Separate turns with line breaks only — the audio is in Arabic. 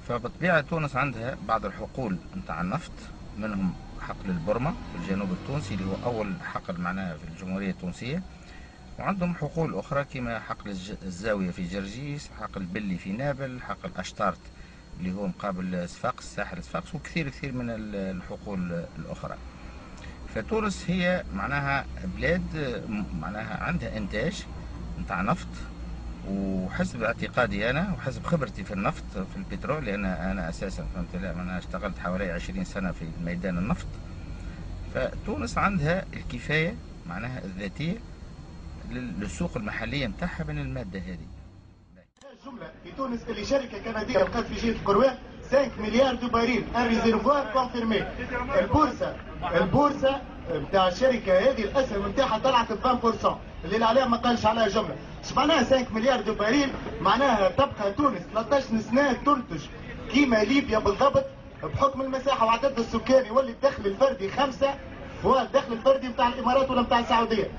فبطبيعة تونس عندها بعض الحقول نتاع النفط، منهم حقل البرمة في الجنوب التونسي اللي هو أول حقل معناها في الجمهورية التونسية، وعندهم حقول أخرى كما حقل الزاوية في جرجيس، حقل بلي في نابل، حقل أشتارت اللي هو مقابل صفاقس، ساحل صفاقس، وكثير كثير من الحقول الأخرى. فتونس هي معناها بلاد معناها عندها إنتاج نتاع نفط، وحسب اعتقادي انا وحسب خبرتي في النفط في البترول، لان انا اساسا فهمت لا انا اشتغلت حوالي 20 سنه في ميدان النفط. فتونس عندها الكفايه معناها الذاتيه للسوق المحليه نتاعها من الماده هذه.
الجمله في تونس اللي شركه كنديه لقات في جهه القروان 5 مليار دو باريل ان ريزيرفوار كونفيرمي. البورصه نتاع الشركه هذه الاسهم نتاعها طلعت ب 20%، اللي عليها ما قالش عليها جمله. ايش معناها 5 مليار دو باريل؟ معناها تبقى تونس 13 سنه تنتج كيما ليبيا بالضبط بحكم المساحه وعدد السكاني، واللي الدخل الفردي 5 هو الدخل الفردي نتاع الامارات ولا نتاع السعوديه.